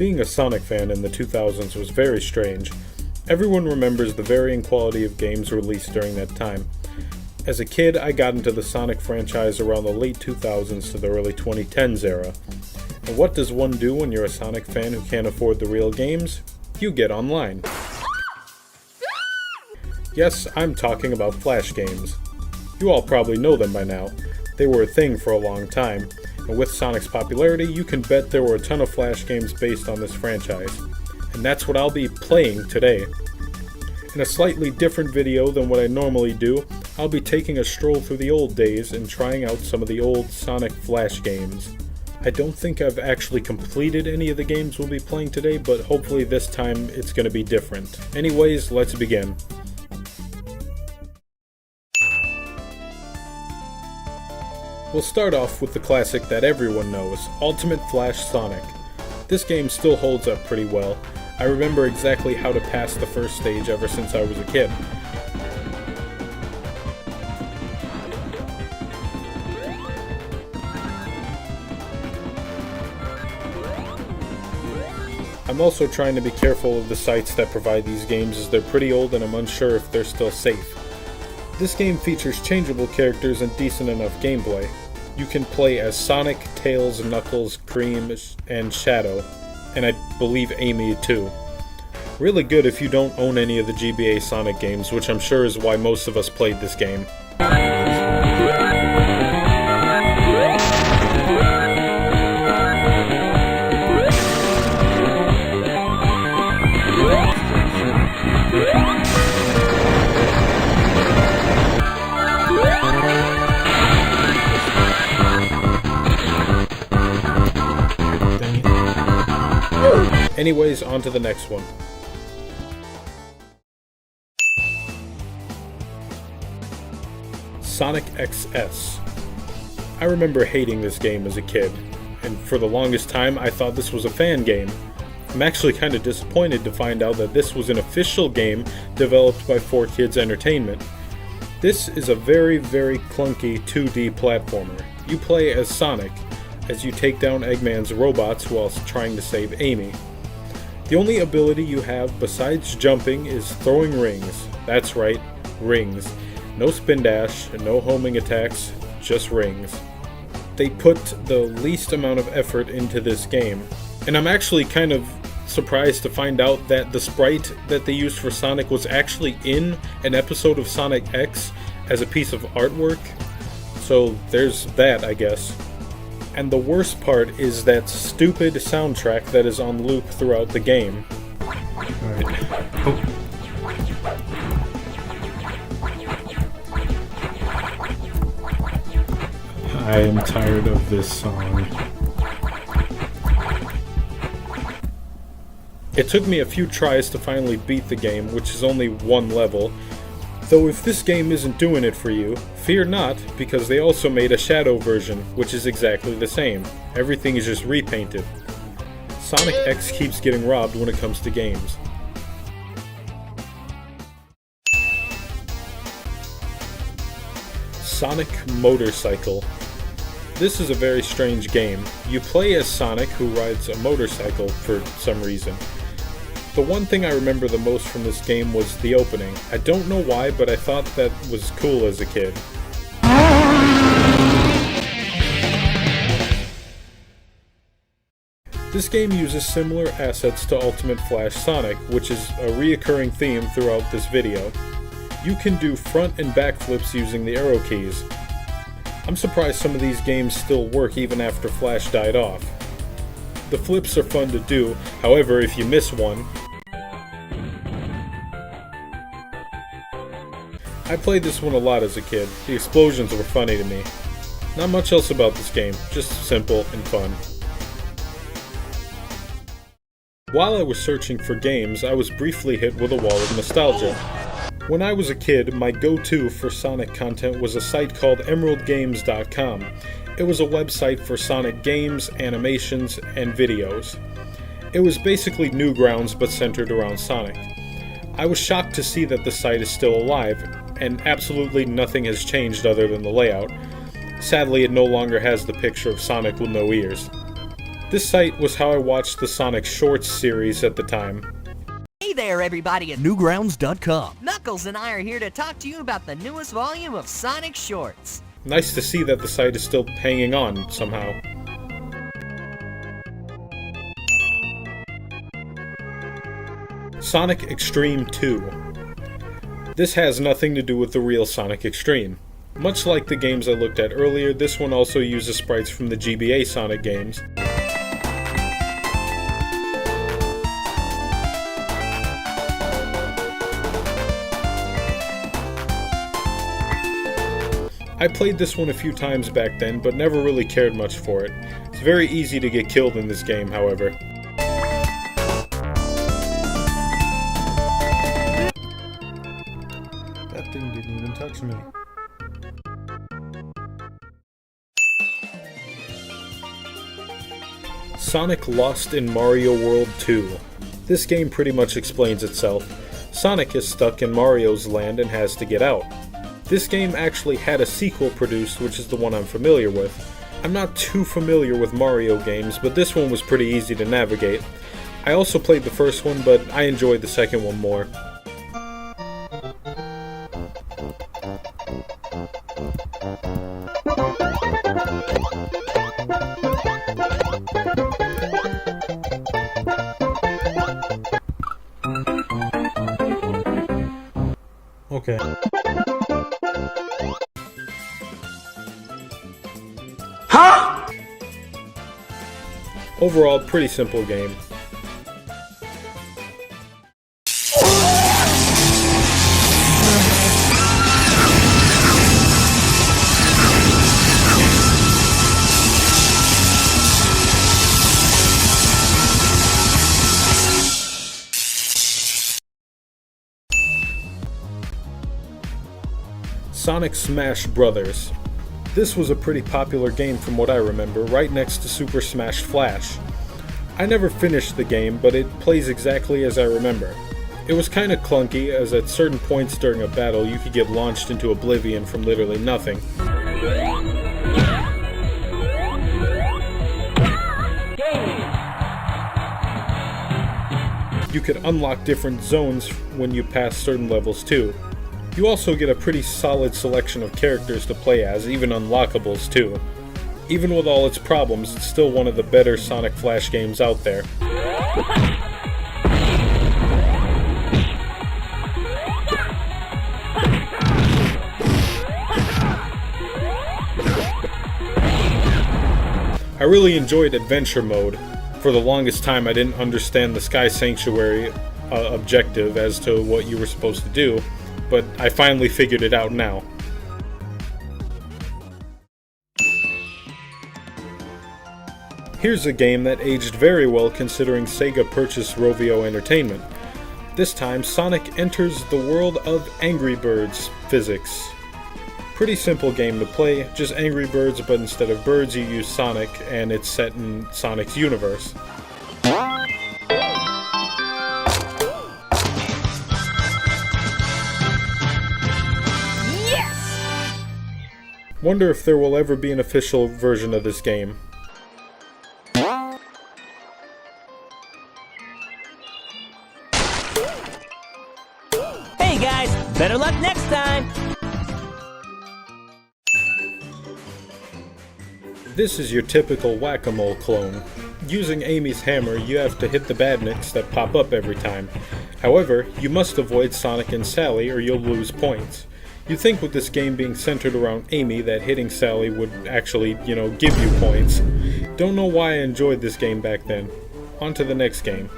Being a Sonic fan in the 2000s was very strange. Everyone remembers the varying quality of games released during that time. As a kid, I got into the Sonic franchise around the late 2000s to the early 2010s era. And what does one do when you're a Sonic fan who can't afford the real games? You get online. Yes, I'm talking about Flash games. You all probably know them by now. They were a thing for a long time, and with Sonic's popularity, you can bet there were a ton of Flash games based on this franchise. And that's what I'll be playing today. In a slightly different video than what I normally do, I'll be taking a stroll through the old days and trying out some of the old Sonic Flash games. I don't think I've actually completed any of the games we'll be playing today, but hopefully this time it's going to be different. Anyways, let's begin. We'll start off with the classic that everyone knows, Ultimate Flash Sonic. This game still holds up pretty well. I remember exactly how to pass the first stage ever since I was a kid. I'm also trying to be careful of the sites that provide these games as they're pretty old and I'm unsure if they're still safe. This game features changeable characters and decent enough gameplay. You can play as Sonic, Tails, Knuckles, Cream, and Shadow, and I believe Amy too. Really good if you don't own any of the GBA Sonic games, which I'm sure is why most of us played this game. Anyways, on to the next one. Sonic XS. I remember hating this game as a kid, and for the longest time I thought this was a fan game. I'm actually kind of disappointed to find out that this was an official game developed by 4Kids Entertainment. This is a very, very clunky 2D platformer. You play as Sonic, as you take down Eggman's robots whilst trying to save Amy. The only ability you have besides jumping is throwing rings. That's right, rings. No spin dash, and no homing attacks, just rings. They put the least amount of effort into this game, and I'm actually kind of surprised to find out that the sprite that they used for Sonic was actually in an episode of Sonic X as a piece of artwork. So there's that, I guess. And the worst part is that stupid soundtrack that is on loop throughout the game. Alright. Oh. I am tired of this song. It took me a few tries to finally beat the game, which is only one level. Though if this game isn't doing it for you, fear not, because they also made a Shadow version, which is exactly the same. Everything is just repainted. Sonic X keeps getting robbed when it comes to games. Sonic Motorcycle. This is a very strange game. You play as Sonic, who rides a motorcycle for some reason. The one thing I remember the most from this game was the opening. I don't know why, but I thought that was cool as a kid. This game uses similar assets to Ultimate Flash Sonic, which is a reoccurring theme throughout this video. You can do front and back flips using the arrow keys. I'm surprised some of these games still work even after Flash died off. The flips are fun to do, however, if you miss one... I played this one a lot as a kid. The explosions were funny to me. Not much else about this game, just simple and fun. While I was searching for games, I was briefly hit with a wall of nostalgia. When I was a kid, my go-to for Sonic content was a site called EmeraldGames.com. It was a website for Sonic games, animations, and videos. It was basically Newgrounds but centered around Sonic. I was shocked to see that the site is still alive, and absolutely nothing has changed other than the layout. Sadly, it no longer has the picture of Sonic with no ears. This site was how I watched the Sonic Shorts series at the time. Hey there, everybody at Newgrounds.com. Knuckles and I are here to talk to you about the newest volume of Sonic Shorts. Nice to see that the site is still hanging on somehow. Sonic Extreme 2. This has nothing to do with the real Sonic Extreme. Much like the games I looked at earlier, this one also uses sprites from the GBA Sonic games. I played this one a few times back then, but never really cared much for it. It's very easy to get killed in this game, however. That thing didn't even touch me. Sonic Lost in Mario World 2. This game pretty much explains itself. Sonic is stuck in Mario's land and has to get out. This game actually had a sequel produced, which is the one I'm familiar with. I'm not too familiar with Mario games, but this one was pretty easy to navigate. I also played the first one, but I enjoyed the second one more. Okay. Huh? Overall, pretty simple game. Sonic Smash Bros. This was a pretty popular game from what I remember, right next to Super Smash Flash. I never finished the game, but it plays exactly as I remember. It was kinda clunky, as at certain points during a battle you could get launched into oblivion from literally nothing. You could unlock different zones when you pass certain levels too. You also get a pretty solid selection of characters to play as, even unlockables too. Even with all its problems, it's still one of the better Sonic Flash games out there. I really enjoyed Adventure Mode. For the longest time I didn't understand the Sky Sanctuary objective as to what you were supposed to do, but I finally figured it out now. Here's a game that aged very well considering Sega purchased Rovio Entertainment. This time, Sonic enters the world of Angry Birds physics. Pretty simple game to play, just Angry Birds, but instead of birds you use Sonic, and it's set in Sonic's universe. Wonder if there will ever be an official version of this game. Hey guys, better luck next time! This is your typical whack-a-mole clone. Using Amy's hammer, you have to hit the badniks that pop up every time. However, you must avoid Sonic and Sally or you'll lose points. You'd think with this game being centered around Amy that hitting Sally would actually, give you points. Don't know why I enjoyed this game back then. On to the next game.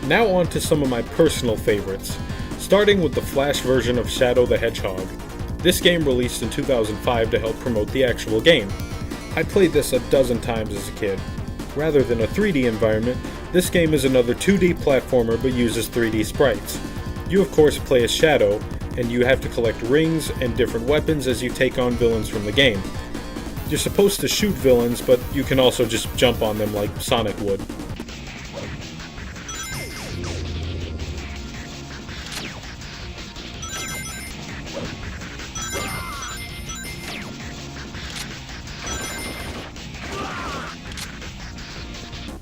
Now on to some of my personal favorites, starting with the Flash version of Shadow the Hedgehog. This game released in 2005 to help promote the actual game. I played this a dozen times as a kid. Rather than a 3D environment, this game is another 2D platformer but uses 3D sprites. You of course play as Shadow, and you have to collect rings and different weapons as you take on villains from the game. You're supposed to shoot villains, but you can also just jump on them like Sonic would.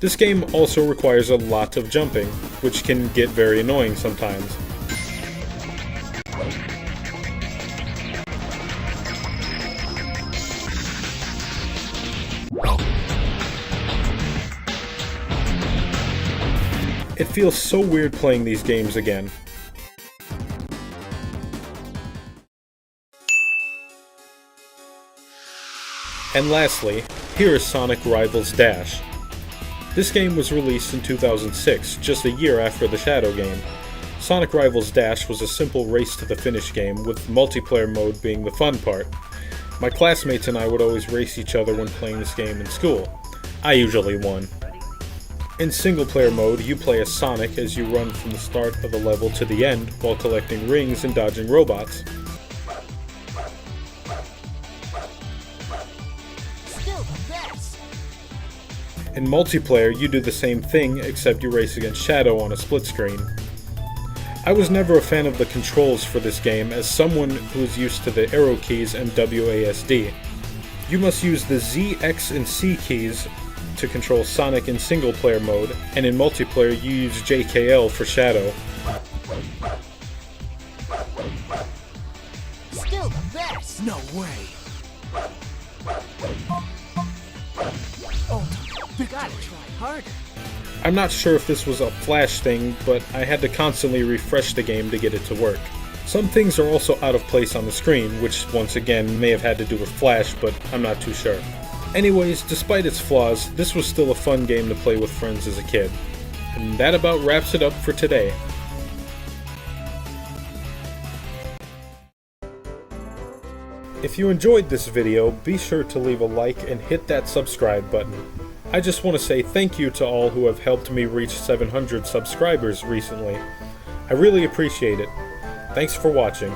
This game also requires a lot of jumping, which can get very annoying sometimes. It feels so weird playing these games again. And lastly, here is Sonic Rivals Dash. This game was released in 2006, just a year after the Shadow game. Sonic Rivals Dash was a simple race to the finish game, with multiplayer mode being the fun part. My classmates and I would always race each other when playing this game in school. I usually won. In single-player mode, you play as Sonic as you run from the start of the level to the end while collecting rings and dodging robots. In multiplayer, you do the same thing, except you race against Shadow on a split screen. I was never a fan of the controls for this game, as someone who is used to the arrow keys and WASD. You must use the Z, X, and C keys to control Sonic in single-player mode, and in multiplayer you use JKL for Shadow. Still the best! No way! Oh, you gotta try harder. I'm not sure if this was a flash thing, but I had to constantly refresh the game to get it to work. Some things are also out of place on the screen, which once again may have had to do with flash, but I'm not too sure. Anyways, despite its flaws, this was still a fun game to play with friends as a kid. And that about wraps it up for today. If you enjoyed this video, be sure to leave a like and hit that subscribe button. I just want to say thank you to all who have helped me reach 700 subscribers recently. I really appreciate it. Thanks for watching.